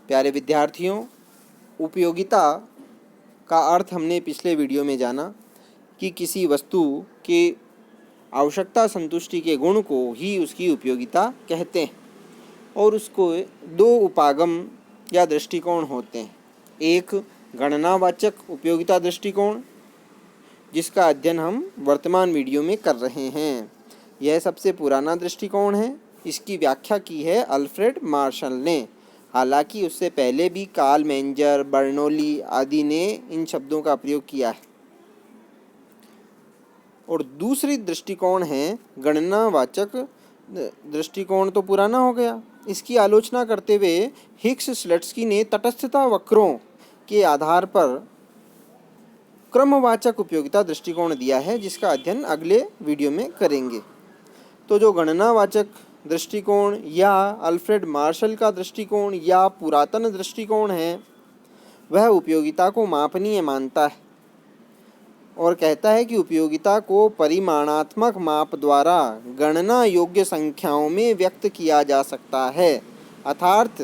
प्यारे विद्यार्थियों, उपयोगिता का अर्थ हमने पिछले वीडियो में जाना कि किसी वस्तु के आवश्यकता संतुष्टि के गुण को ही उसकी उपयोगिता कहते हैं और उसको दो उपागम या दृष्टिकोण होते हैं। एक गणनावाचक उपयोगिता दृष्टिकोण, जिसका अध्ययन हम वर्तमान वीडियो में कर रहे हैं। यह सबसे पुराना दृष्टिकोण है। इसकी व्याख्या की है अल्फ्रेड मार्शल ने। हालांकि उससे पहले भी कार्ल मेंजर, बर्नौली आदि ने इन शब्दों का प्रयोग किया है। और दूसरी दृष्टिकोण है गणनावाचक दृष्टिकोण। तो पुराना हो गया। इसकी आलोचना करते हुए हिक्स स्लेट्स्की ने तटस्थता वक्रों के आधार पर क्रमवाचक उपयोगिता दृष्टिकोण दिया है, जिसका अध्ययन अगले वीडियो में करेंगे। तो जो गणनावाचक दृष्टिकोण या अल्फ्रेड मार्शल का दृष्टिकोण या पुरातन दृष्टिकोण है, वह उपयोगिता को मापनीय मानता है और कहता है कि उपयोगिता को परिमाणात्मक माप द्वारा गणना योग्य संख्याओं में व्यक्त किया जा सकता है। अर्थात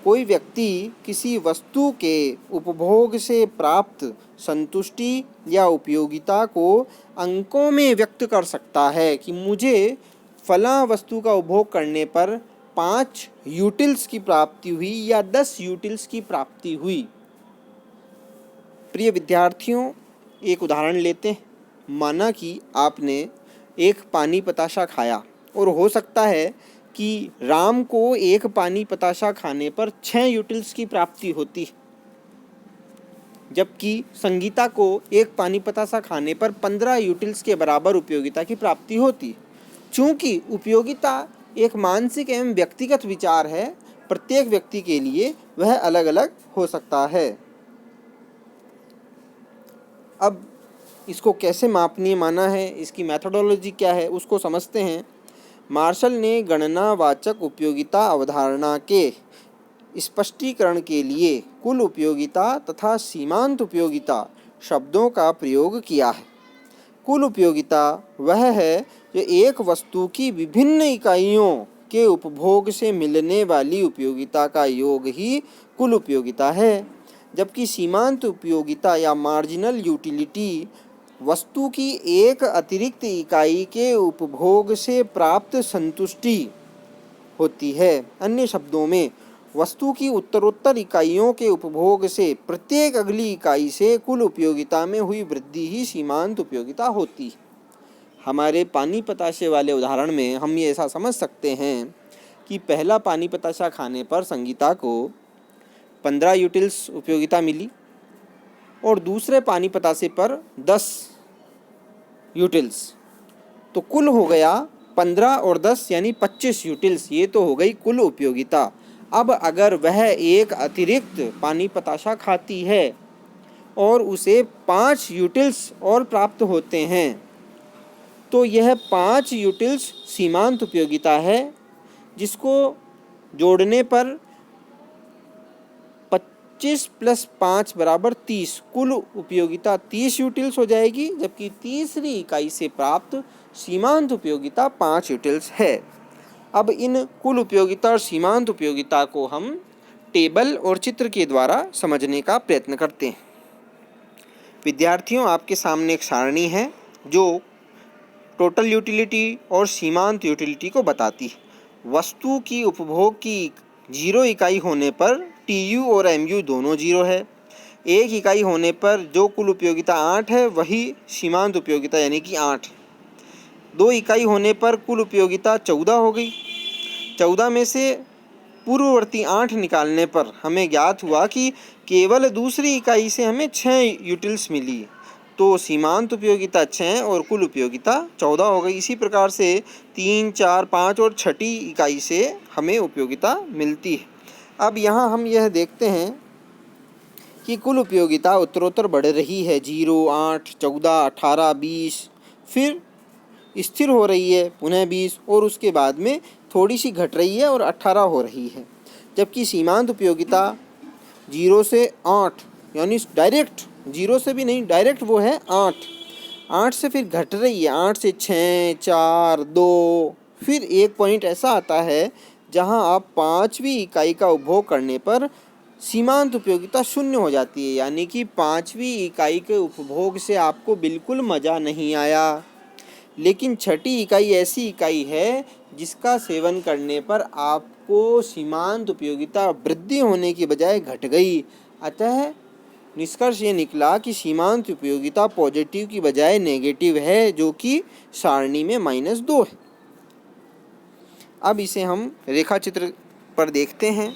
कोई व्यक्ति किसी वस्तु के उपभोग से प्राप्त संतुष्टि या उपयोगिता को अंकों में व्यक्त कर सकता है कि मुझे फला वस्तु का उपभोग करने पर 5 यूटिल्स की प्राप्ति हुई या 10 यूटिल्स की प्राप्ति हुई। प्रिय विद्यार्थियों, एक उदाहरण लेते हैं। माना कि आपने एक पानी पताशा खाया और हो सकता है कि राम को एक पानी पताशा खाने पर 6 यूटिल्स की प्राप्ति होती, जबकि संगीता को एक पानी पताशा खाने पर 15 यूटिल्स के बराबर उपयोगिता की प्राप्ति होती। चूँकि उपयोगिता एक मानसिक एवं व्यक्तिगत विचार है, प्रत्येक व्यक्ति के लिए वह अलग अलग हो सकता है। अब इसको कैसे मापनीय माना है, इसकी मेथोडोलॉजी क्या है, उसको समझते हैं। मार्शल ने गणनावाचक उपयोगिता अवधारणा के स्पष्टीकरण के लिए कुल उपयोगिता तथा सीमांत उपयोगिता शब्दों का प्रयोग किया है। कुल उपयोगिता वह है जो एक वस्तु की विभिन्न इकाइयों के उपभोग से मिलने वाली उपयोगिता का योग ही कुल उपयोगिता है, जबकि सीमांत उपयोगिता या मार्जिनल यूटिलिटी वस्तु की एक अतिरिक्त इकाई के उपभोग से प्राप्त संतुष्टि होती है। अन्य शब्दों में, वस्तु की उत्तरोत्तर इकाइयों के उपभोग से प्रत्येक अगली इकाई से कुल उपयोगिता में हुई वृद्धि ही सीमांत उपयोगिता होती है। हमारे पानी पताशे वाले उदाहरण में हम ये ऐसा समझ सकते हैं कि पहला पानी पताशा खाने पर संगीता को 15 यूटिल्स उपयोगिता मिली और दूसरे पानी पतासे पर 10 यूटिल्स। तो कुल हो गया 15 और 10 यानी 25 यूटिल्स। ये तो हो गई कुल उपयोगिता। अब अगर वह एक अतिरिक्त पानी पताशा खाती है और उसे 5 यूटिल्स और प्राप्त होते हैं, तो यह 5 यूटिल्स सीमांत उपयोगिता है, जिसको जोड़ने पर 25 + 5 = 30। कुल उपयोगिता 30 यूटिल्स हो जाएगी, जबकि तीसरी इकाई से प्राप्त सीमांत उपयोगिता 5 यूटिल्स है। अब इन कुल उपयोगिता और सीमांत उपयोगिता को हम टेबल और चित्र के द्वारा समझने का प्रयत्न करते हैं। विद्यार्थियों, आपके सामने एक सारणी है जो टोटल यूटिलिटी और सीमांत यूटिलिटी को बताती है। वस्तु की उपभोग की 0 इकाई होने पर TU और MU दोनों 0 है। 1 इकाई होने पर जो कुल उपयोगिता 8 है, वही सीमांत उपयोगिता यानी कि 8। 2 इकाई होने पर कुल उपयोगिता 14 हो गई। 14 में से पूर्ववर्ती 8 निकालने पर हमें ज्ञात हुआ कि केवल दूसरी इकाई से हमें 6 यूटिल्स मिली। तो सीमांत उपयोगिता 6 और कुल उपयोगिता 14 हो गई। इसी प्रकार से 3, 4, 5 और छठी इकाई से हमें उपयोगिता मिलती है। अब यहाँ हम यह देखते हैं कि कुल उपयोगिता उत्तरोत्तर बढ़ रही है। 0, 8, 14, 18, 20, फिर स्थिर हो रही है, पुनः 20 और उसके बाद में थोड़ी सी घट रही है और 18 हो रही है। जबकि सीमांत उपयोगिता 0 से 8 यानी डायरेक्ट, 0 से भी नहीं, डायरेक्ट वो है 8 से फिर घट रही है। 8 से 6, 4, 2, फिर एक पॉइंट ऐसा आता है जहां आप 5वीं इकाई का उपभोग करने पर सीमांत उपयोगिता शून्य हो जाती है, यानी कि 5वीं इकाई के उपभोग से आपको बिल्कुल मज़ा नहीं आया। लेकिन 6ठी इकाई ऐसी इकाई है जिसका सेवन करने पर आपको सीमांत उपयोगिता वृद्धि होने की बजाय घट गई। अतः निष्कर्ष ये निकला कि सीमांत उपयोगिता पॉजिटिव की बजाय नेगेटिव है, जो कि सारणी में -2 है। अब इसे हम रेखाचित्र पर देखते हैं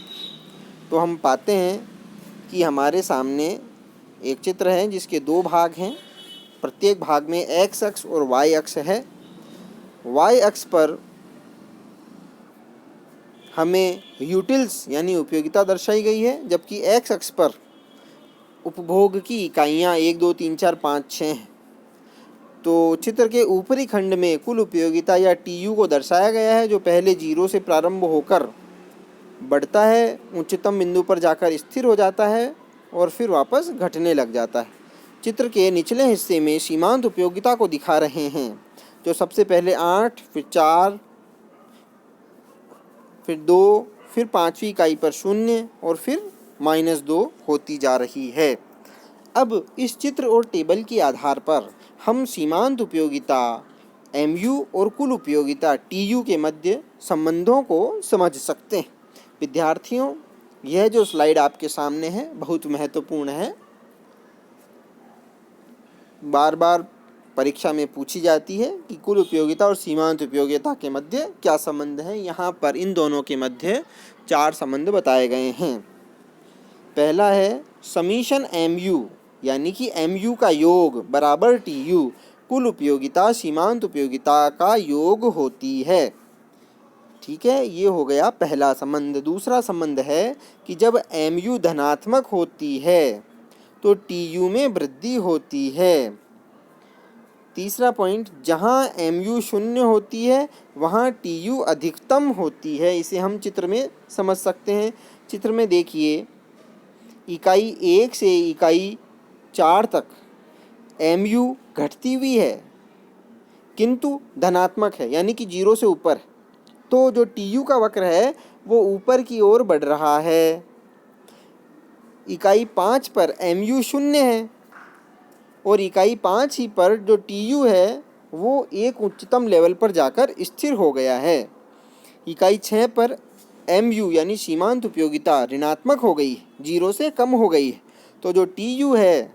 तो हम पाते हैं कि हमारे सामने एक चित्र है जिसके 2 भाग हैं। प्रत्येक भाग में x अक्ष और y अक्ष है। y अक्ष पर हमें यूटिल्स यानी उपयोगिता दर्शाई गई है, जबकि x अक्ष पर उपभोग की इकाइयाँ 1, 2, 3, 4, 5, 6 हैं। तो चित्र के ऊपरी खंड में कुल उपयोगिता या TU को दर्शाया गया है, जो पहले 0 से प्रारंभ होकर बढ़ता है, उच्चतम बिंदु पर जाकर स्थिर हो जाता है और फिर वापस घटने लग जाता है। चित्र के निचले हिस्से में सीमांत उपयोगिता को दिखा रहे हैं, जो सबसे पहले 8, फिर 4, फिर 2, फिर 5वीं इकाई पर 0 और फिर -2 होती जा रही है। अब इस चित्र और टेबल के आधार पर हम सीमांत उपयोगिता MU और कुल उपयोगिता TU के मध्य संबंधों को समझ सकते हैं। विद्यार्थियों, यह जो स्लाइड आपके सामने है बहुत महत्वपूर्ण है, बार बार परीक्षा में पूछी जाती है कि कुल उपयोगिता और सीमांत उपयोगिता के मध्य क्या संबंध है। यहाँ पर इन दोनों के मध्य 4 संबंध बताए गए हैं। पहला है समीशन MU, यानी कि MU का योग बराबर TU। कुल उपयोगिता सीमांत उपयोगिता का योग होती है। ठीक है, ये हो गया पहला संबंध। दूसरा संबंध है कि जब MU धनात्मक होती है तो TU में वृद्धि होती है। तीसरा पॉइंट, जहाँ MU 0 होती है वहाँ TU अधिकतम होती है। इसे हम चित्र में समझ सकते हैं। चित्र में देखिए, इकाई 1 से इकाई 4 तक MU घटती हुई है किंतु धनात्मक है, यानी कि 0 से ऊपर। तो जो TU का वक्र है वो ऊपर की ओर बढ़ रहा है। इकाई 5 पर MU 0 है और इकाई 5 ही पर जो TU है वो एक उच्चतम लेवल पर जाकर स्थिर हो गया है। इकाई 6 पर MU यानी सीमांत उपयोगिता ऋणात्मक हो गई, 0 से कम हो गई है। तो जो TU है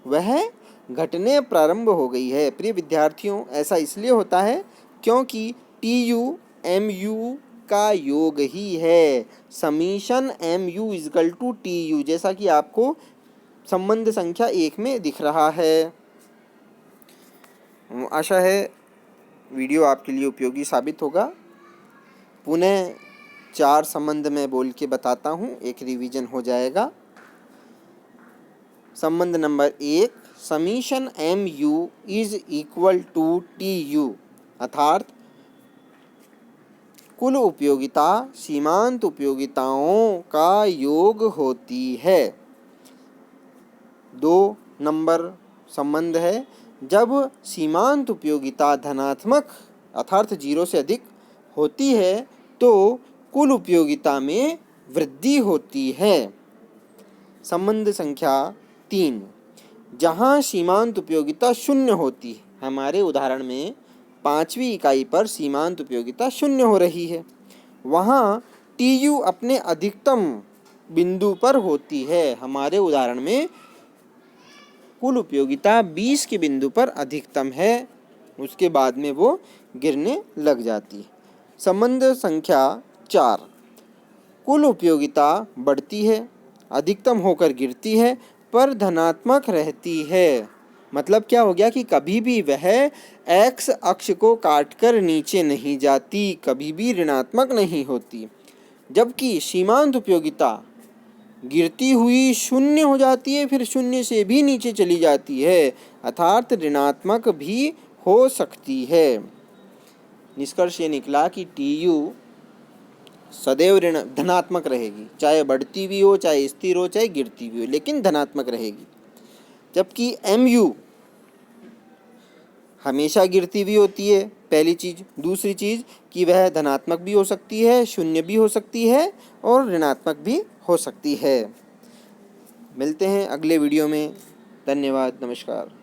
वह घटने प्रारंभ हो गई है। प्रिय विद्यार्थियों, ऐसा इसलिए होता है क्योंकि TU MU का योग ही है। Summation MU equal to TU, जैसा कि आपको संबंध संख्या 1 में दिख रहा है। आशा है वीडियो आपके लिए उपयोगी साबित होगा। पुनः 4 संबंध मैं बोल के बताता हूँ, एक रिवीजन हो जाएगा। संबंध number 1, summation MU is equal to TU, अर्थात कुल उपयोगिता सीमांत उपयोगिताओं का योग होती है। 2 नंबर संबंध है, जब सीमांत उपयोगिता धनात्मक अर्थात 0 से अधिक होती है तो कुल उपयोगिता में वृद्धि होती है। संबंध संख्या 3, जहाँ सीमांत उपयोगिता 0 होती है। हमारे उदाहरण में 5वीं इकाई पर सीमांत उपयोगिता 0 हो रही है, वहाँ TU अपने अधिकतम बिंदु पर होती है। हमारे उदाहरण में कुल उपयोगिता 20 के बिंदु पर अधिकतम है, उसके बाद में वो गिरने लग जाती है। संबंध संख्या 4, कुल उपयोगिता बढ़ती है, अधिकतम होकर गिरती है पर धनात्मक रहती है। मतलब क्या हो गया कि कभी भी वह x अक्ष को काटकर नीचे नहीं जाती, कभी भी ऋणात्मक नहीं होती। जबकि सीमांत उपयोगिता गिरती हुई 0 हो जाती है, फिर 0 से भी नीचे चली जाती है, अर्थात ऋणात्मक भी हो सकती है। निष्कर्ष ये निकला कि TU सदैव धनात्मक रहेगी, चाहे बढ़ती भी हो, चाहे स्थिर हो, चाहे गिरती भी हो, लेकिन धनात्मक रहेगी। जबकि MU हमेशा गिरती भी होती है, पहली चीज़। दूसरी चीज़ कि वह धनात्मक भी हो सकती है, 0 भी हो सकती है और ऋणात्मक भी हो सकती है। मिलते हैं अगले वीडियो में। धन्यवाद, नमस्कार।